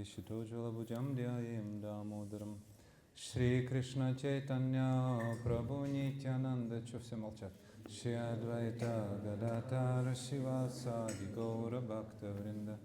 Shitojala Dhyayam Damodaram Shri Krishna Chaitanya Prabhu Nityananda. Чё все молчат? Shri Advaita Gadadhara Shivasadi Gaura Bhakta Vrinda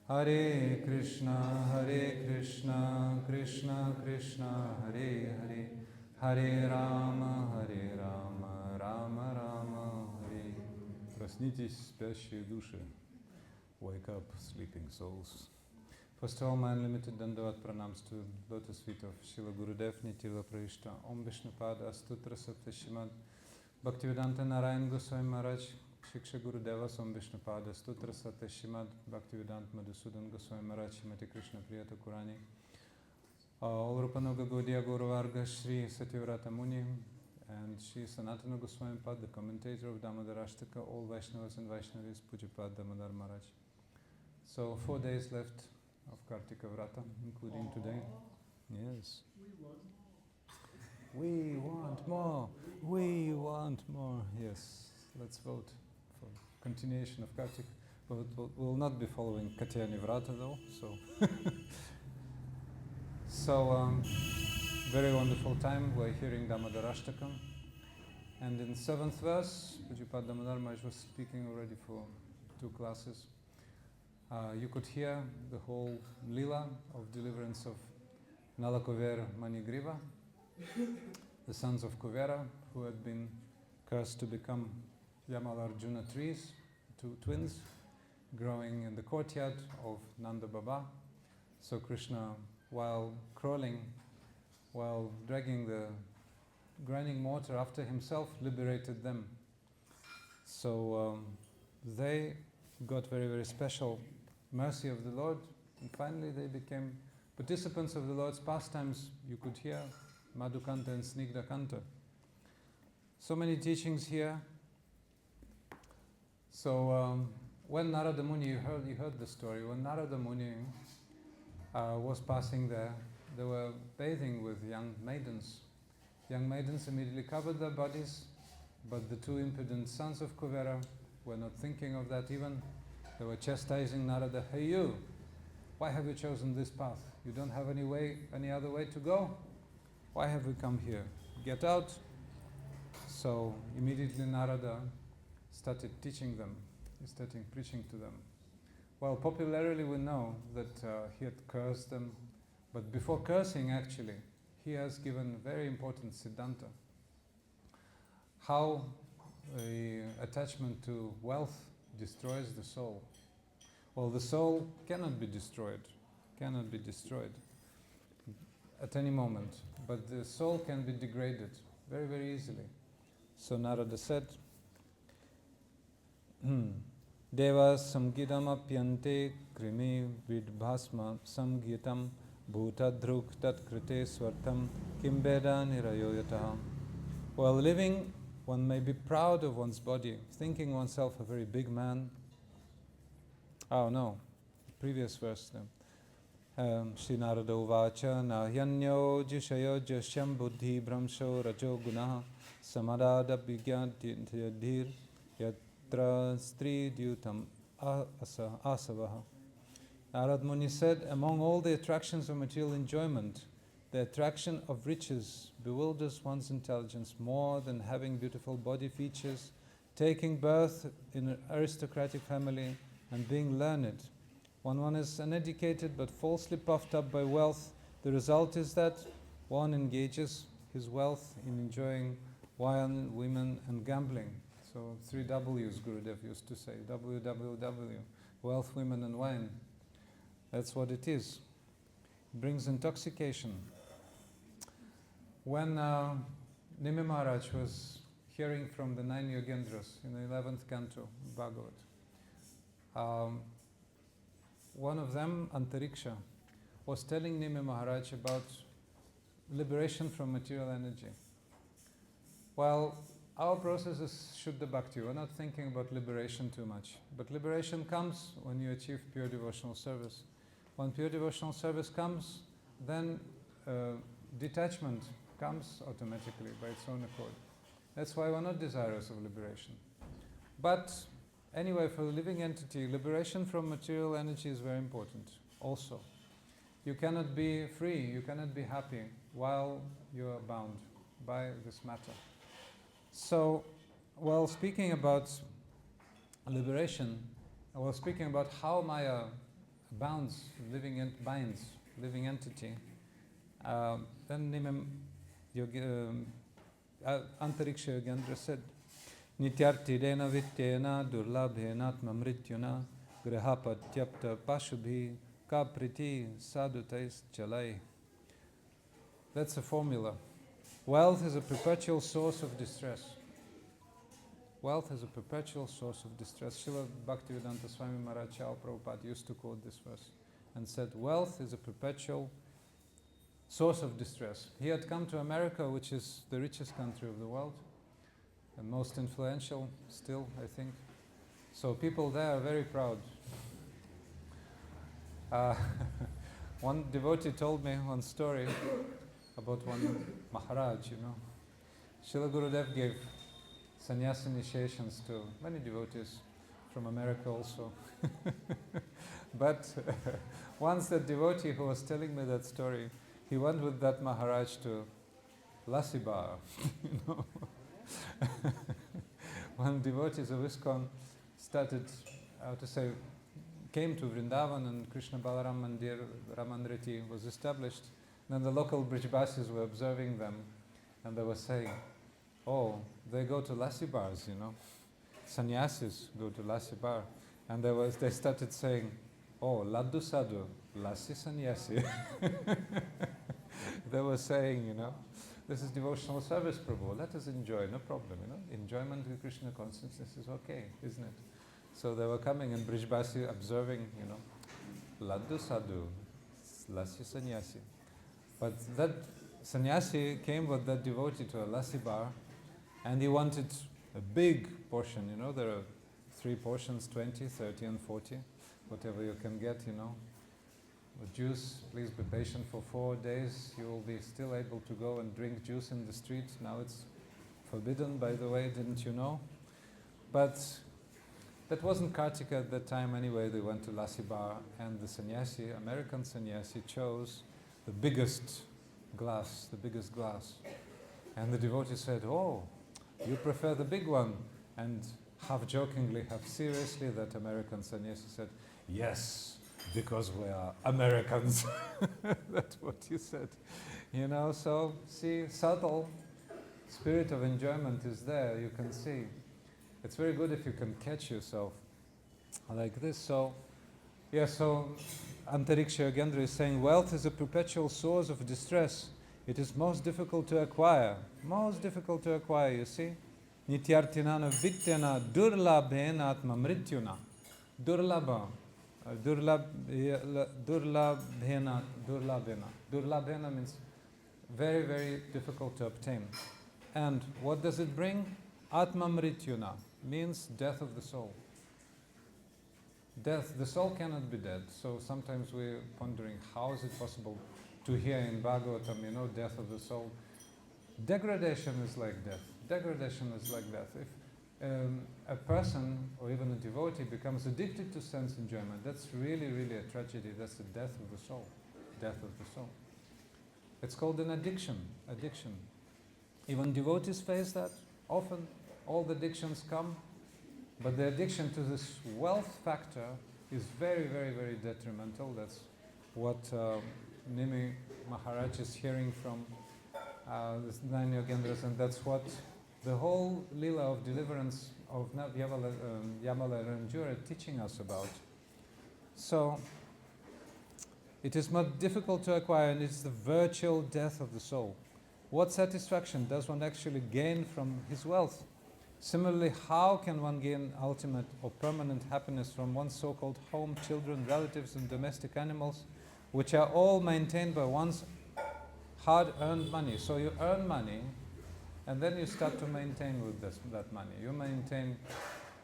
Hare Krishna Krishna Krishna Hare Hare Hare Rama Rama Rama Hare. Проснитесь, спящие души. Wake up, sleeping souls. First of all, my unlimited dandavat pranams to lotus feet of Srila Gurudev Nitya Pravishta Om Vishnupada Astutra Satya Shrimad Bhaktivedanta Narayan Goswami Maharaj Shiksha Gurudeva Om Vishnupada Astutra Satya Shrimad Bhaktivedanta Madhusudan Goswami Maharaj Shrimati Krishna Priyata Kurani All Rupanuga Gaudiya Gauravarga Shri Satyavrata Muni and Shri Sanatana Goswami Pad, the commentator of Damodarashtaka, all Vaishnavas and Vaishnavis, Pujapad Damodar Maharaj. So 4 days left of Kartika Vrata, including today. Yes. We want more. We want more. Yes. Let's vote for continuation of Kartik. But we'll not be following Katyayani Vrata though. So, very wonderful time. We're hearing Damodarashtakam. And in 7th verse, Pujapad Damodar Maharaj was speaking already for 2 classes. You could hear the whole lila of deliverance of Nala Kuvera Manigriva, the sons of Kuvera, who had been cursed to become Yamal Arjuna trees, 2 twins, growing in the courtyard of Nanda Baba. So Krishna, while crawling, while dragging the grinding mortar after himself, liberated them. So they got very, very special mercy of the Lord, and finally they became participants of the Lord's pastimes. You could hear Madhukanta and Snigdakanta. So many teachings here. So when Narada Muni, you heard the story, when Narada Muni was passing there, they were bathing with young maidens. Young maidens immediately covered their bodies, but the 2 impudent sons of Kuvera were not thinking of that even. They were chastising Narada. Hey you, why have you chosen this path? You don't have any other way to go? Why have we come here? Get out. So immediately Narada started teaching them. He started preaching to them. Well, popularly we know that he had cursed them, but before cursing actually, he has given very important siddhanta. How attachment to wealth destroys the soul. Well, the soul cannot be destroyed at any moment, but the soul can be degraded very, very easily. So Narada said, Deva samgidam apyante krimi vidbhasma samgitam bhutadhruk tatkrite swartam kimbeda nirayoyataha. While living, one may be proud of one's body, thinking oneself a very big man. Oh no, previous verse then. Shri Narada Uvacha Nahyanyo Jishayo Jashyam Buddhi Brahmsho Rajo Gunaha Samadada Bhigyantir Yatra Stri Dyutam Asavaha. Narad Muni said, among all the attractions of material enjoyment, the attraction of riches bewilders one's intelligence more than having beautiful body features, taking birth in an aristocratic family, and being learned. When one is uneducated but falsely puffed up by wealth, the result is that one engages his wealth in enjoying wine, women, and gambling. So 3 W's Gurudev used to say, WWW, wealth, women, and wine. That's what it is. It brings intoxication. When Nimi Maharaj was hearing from the 9 Yogendras in the 11th canto, Bhagavad, one of them, Antariksha, was telling Nimi Maharaj about liberation from material energy. Well, our process is Shuddha Bhakti. We're not thinking about liberation too much. But liberation comes when you achieve pure devotional service. When pure devotional service comes, then detachment comes automatically by its own accord. That's why we're not desirous of liberation. But anyway, for the living entity, liberation from material energy is very important also. you cannot be free, you cannot be happy while you are bound by this matter. So, while speaking about liberation, while speaking about how Maya binds living entity, then Antariksha Yogendra said, Nityartidena vityena durlabhenatma mrityuna grihapatyapta pashubhi kapriti sadhutais chalai. That's a formula. Wealth is a perpetual source of distress. Wealth is a perpetual source of distress. Srila Bhaktivedanta Swami Maharaj Prabhupada used to quote this verse and said, wealth is a perpetual source of distress. He had come to America, which is the richest country of the world, and most influential still, I think. So people there are very proud. One devotee told me one story about one Maharaj, Srila Gurudev gave sannyas initiations to many devotees from America also. But once that devotee who was telling me that story, he went with that Maharaj to Lassi Bar. When devotees of ISKCON came to Vrindavan and Krishna Balaram Mandir, Ramanriti was established, then the local Brijbasis were observing them and they were saying, oh, they go to Lassi bars, Sannyasis go to Lassi bar. And they started saying, oh, Laddu Sadhu, Lassi Sannyasi. They were saying, this is devotional service, Prabhu, let us enjoy, no problem, Enjoyment with Krishna consciousness is okay, isn't it? So they were coming and Brijbasi observing, Laddu Sadhu, Lassi Sannyasi. But that sannyasi came with that devotee to a Lassi bar and he wanted a big portion, there are 3 portions, 20, 30 and 40, whatever you can get, With juice, please be patient for 4 days, you will be still able to go and drink juice in the street. Now it's forbidden, by the way, didn't you know? But that wasn't Kartik at that time anyway. They went to Lassi bar and the sannyasi, American sannyasi, chose the biggest glass. And the devotee said, oh, you prefer the big one? And half jokingly, half seriously, that American sannyasi said, yes, because we are Americans. That's what he said. So see, subtle spirit of enjoyment is there, you can see. It's very good if you can catch yourself like this. So Antariksha Yogendra is saying, wealth is a perpetual source of distress. It is most difficult to acquire. You see? Nityartinana vityana durlabhena atma mrityuna. Durlabhena means very, very difficult to obtain. And what does it bring? Atma mrityuna means death of the soul. The soul cannot be dead. So sometimes we're pondering, how is it possible to hear in Bhagavatam, death of the soul? Degradation is like death. If a person or even a devotee becomes addicted to sense enjoyment, that's really, really a tragedy. That's the death of the soul. It's called an addiction. Even devotees face that. Often all the addictions come, but the addiction to this wealth factor is very, very, very detrimental. That's what Nimi Maharaj is hearing from the 9 Yogendras, and that's what the whole Leela of deliverance of Yamala Ranjura teaching us about. So, it is much difficult to acquire, and it's the virtual death of the soul. What satisfaction does one actually gain from his wealth? Similarly, how can one gain ultimate or permanent happiness from one's so-called home, children, relatives, and domestic animals, which are all maintained by one's hard-earned money? So you earn money, and then you start to maintain with that money. You maintain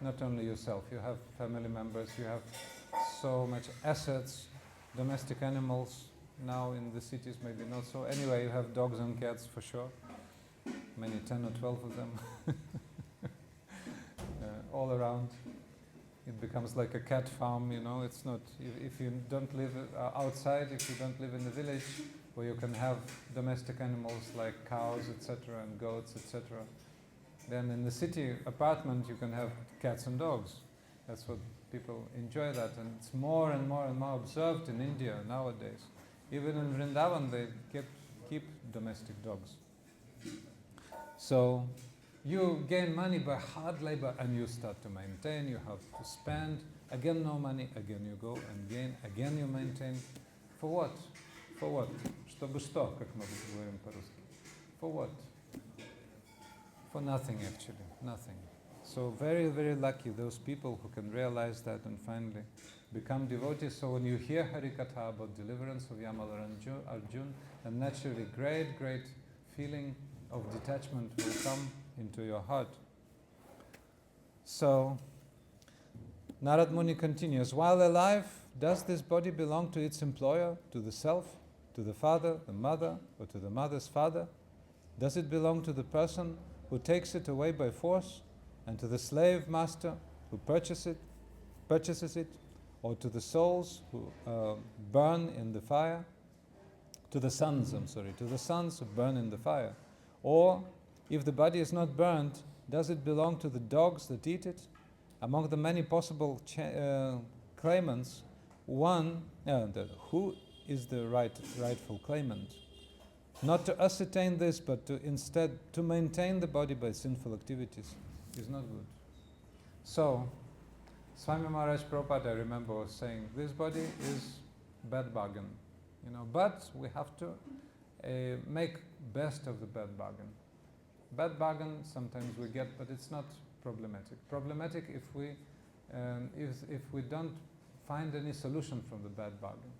not only yourself, you have family members, you have so much assets, domestic animals. Now in the cities maybe not so. Anyway, you have dogs and cats for sure. Many 10 or 12 of them. All around. it becomes like a cat farm, you know. It's not, if you don't live outside, if you don't live in the village where you can have domestic animals like cows, etc., and goats, etc., then in the city apartment you can have cats and dogs. That's what people enjoy that, and it's more and more and more observed in India nowadays. Even in Vrindavan they keep domestic dogs. So you gain money by hard labor and you start to maintain, you have to spend, again no money, again you go and gain, again you maintain. For what? For what? Чтобы что, как мы говорим по-русски? For what? For nothing actually, nothing. So very, very lucky those people who can realize that and finally become devotees. So when you hear Harikatha about deliverance of Yamal and Arjun, then naturally great feeling of detachment will come into your heart. So Narad Muni continues, while alive, does this body belong to its employer, to the self, to the father, the mother, or to the mother's father? Does it belong to the person who takes it away by force, and to the slave master who purchases it, or to the souls who burn in the fire? To the sons who burn in the fire. Or, if the body is not burnt, does it belong to the dogs that eat it? Among the many possible claimants, who is the rightful claimant? Not to ascertain this, but to instead to maintain the body by sinful activities is not good. So, Swami Maharaj Prabhupada, I remember, was saying, this body is bad bargain, you know, but we have to make best of the bad bargain. Bad bargain sometimes we get, but it's not problematic. Problematic if we don't find any solution from the bad bargain.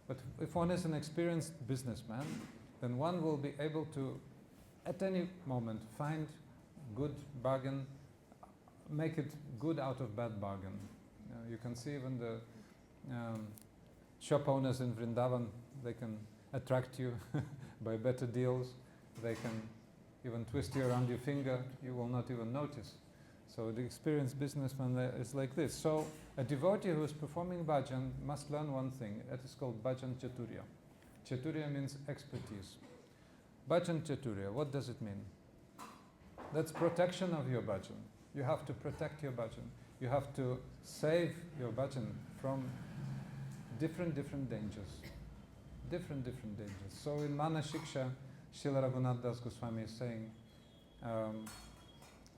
But if one is an experienced businessman, then one will be able to, at any moment, find good bargain, make it good out of bad bargain. You can see even the shop owners in Vrindavan, they can attract you by better deals. They can even twist you around your finger, you will not even notice. So the experienced businessman is like this. So a devotee who is performing bhajan must learn one thing. It is called bhajan chaturya. Chaturya means expertise. Bhajan chaturya, what does it mean? That's protection of your bhajan. You have to protect your bhajan. You have to save your bhajan from different dangers. Different dangers. So in Mana Shiksha, Srila Raghunath Das Goswami is saying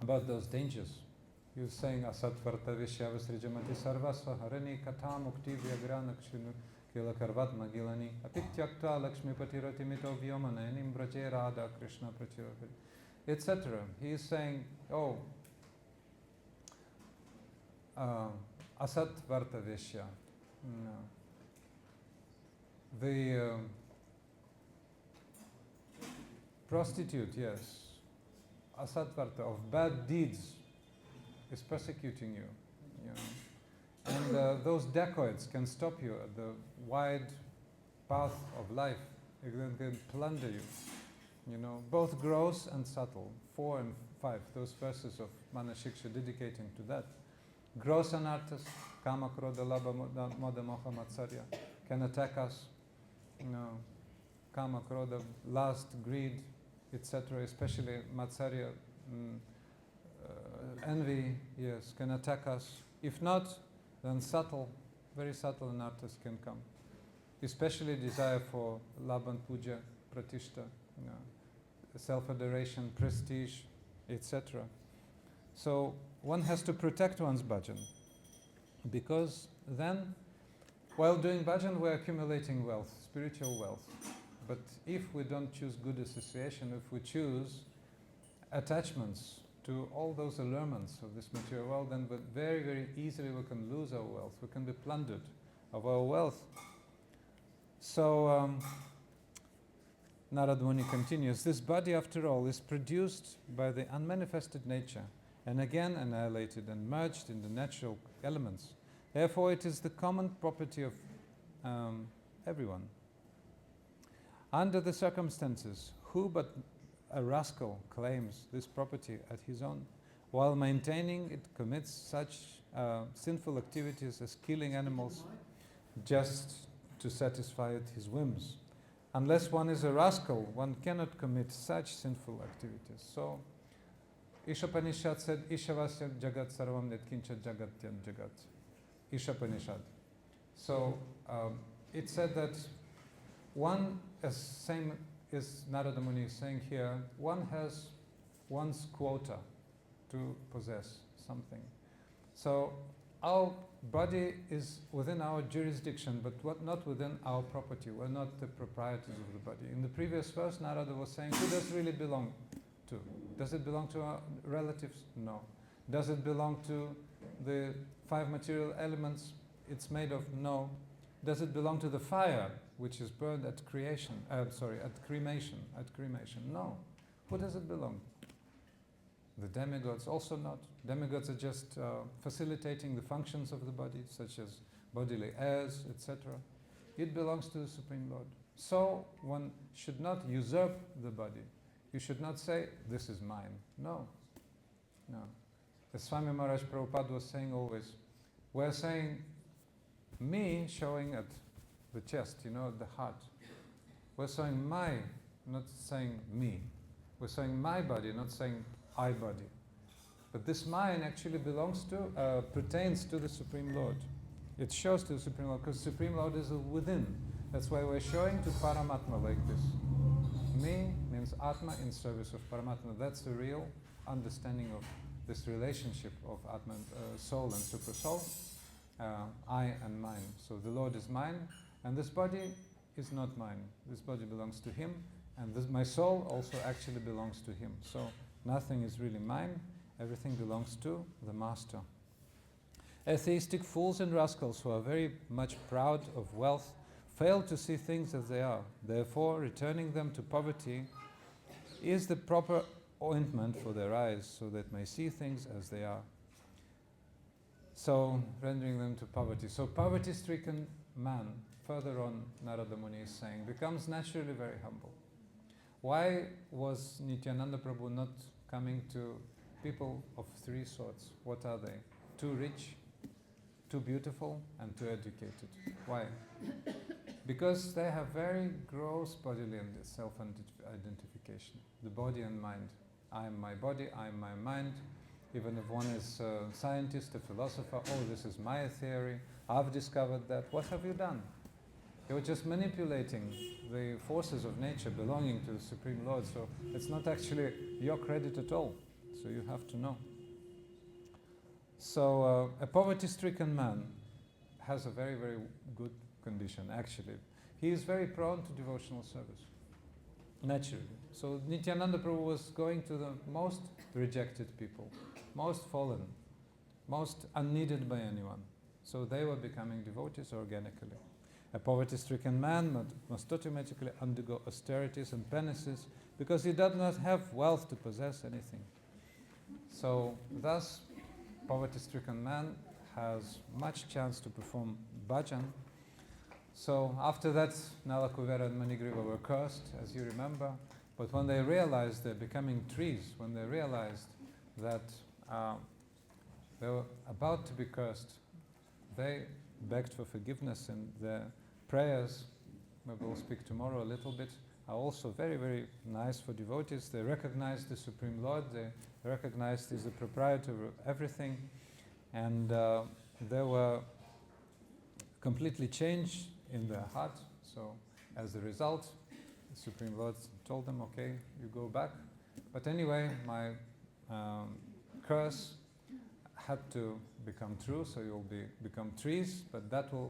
about those dangers. He was saying, Asatvarta Vishyavasrijamati Sarvasva Harani Katha Mukti Vyagranakshin Kila Karvatma Gilani Apityaktva Lakshmi Patirati Mito Vyomanayanim Braje Radha Krishna Prachirapati, etc. He is saying, Asatvarta Vishya. The prostitute, yes, asatvarta, of bad deeds, is persecuting you, and those dacoits can stop you at the wide path of life. They can plunder you, both gross and subtle. 4 and 5, those verses of Mana Shiksha dedicating to that. Gross anarthas, kama, krodha, labha, moda, moha, matsarya, can attack us. Kama, krodha, lust, greed, etc., especially matsarya, envy, yes, can attack us. If not, then very subtle anarthas can come. Especially desire for labha and puja, pratishta, self-adoration, prestige, etc. So one has to protect one's bhajan, because then, while doing bhajan, we're accumulating wealth, spiritual wealth. But if we don't choose good association, if we choose attachments to all those allurements of this material world, then very easily we can lose our wealth. We can be plundered of our wealth. So Narad Muni continues, this body, after all, is produced by the unmanifested nature and again annihilated and merged in the natural elements. Therefore, it is the common property of everyone. Under the circumstances, who but a rascal claims this property at his own, while maintaining it commits such sinful activities as killing animals just to satisfy his whims. Unless one is a rascal, one cannot commit such sinful activities. So, Ishopanishad said, Ishavasya jagat sarvam netkincha jagatyan jagat. Ishopanishad. So, it said that one, as Narada Muni is saying here, one has one's quota to possess something. So, our body is within our jurisdiction, but not within our property. We're not the proprietors of the body. In the previous verse, Narada was saying, who does it really belong to? Does it belong to our relatives? No. Does it belong to the 5 material elements it's made of? No. Does it belong to the fire which is burned at creation? At cremation. No. Who does it belong? The demigods also not. Demigods are just facilitating the functions of the body, such as bodily airs, etc. It belongs to the Supreme Lord. So one should not usurp the body. You should not say, this is mine. No. As Swami Maharaj Prabhupada was saying always, we're saying me showing at the chest, at the heart. We're saying my, not saying me. We're saying my body, not saying I body. But this mine actually pertains to the Supreme Lord. It shows to the Supreme Lord, because the Supreme Lord is within. That's why we're showing to Paramatma like this. Me means Atma in service of Paramatma. That's the real understanding of this relationship of Atma, soul and super soul, I and mine. So the Lord is mine, and this body is not mine. This body belongs to Him, and my soul also actually belongs to Him. So nothing is really mine, everything belongs to the Master. Atheistic fools and rascals who are very much proud of wealth fail to see things as they are. Therefore, returning them to poverty is the proper ointment for their eyes, so that may see things as they are. So, rendering them to poverty. So, poverty-stricken man, further on Narada Muni is saying, becomes naturally very humble. Why was Nityananda Prabhu not coming to people of 3 sorts? What are they? Too rich, too beautiful, and too educated. Why? Because they have very gross bodily and self-identification. The body and mind. I am my body, I am my mind. Even if one is a scientist, a philosopher, this is my theory, I've discovered that. What have you done? You're just manipulating the forces of nature belonging to the Supreme Lord, so it's not actually your credit at all. So you have to know. So a poverty-stricken man has a very, very good condition, actually. He is very prone to devotional service, naturally. So Nityananda Prabhu was going to the most rejected people, most fallen, most unneeded by anyone. So they were becoming devotees organically. A poverty-stricken man must automatically undergo austerities and penances because he does not have wealth to possess anything. So thus, poverty-stricken man has much chance to perform bhajan. So after that, Nala, Kuvera and Manigriva were cursed, as you remember. But when they realized they're becoming trees, when they realized that they were about to be cursed, they begged for forgiveness, and their prayers, maybe we'll speak tomorrow a little bit, are also very, very nice for devotees. They recognize the Supreme Lord, they recognize He's the proprietor of everything, and they were completely changed in their heart. So as a result, the Supreme Lord told them, okay, you go back. But anyway, my curse had to become true, so you'll become trees, but that will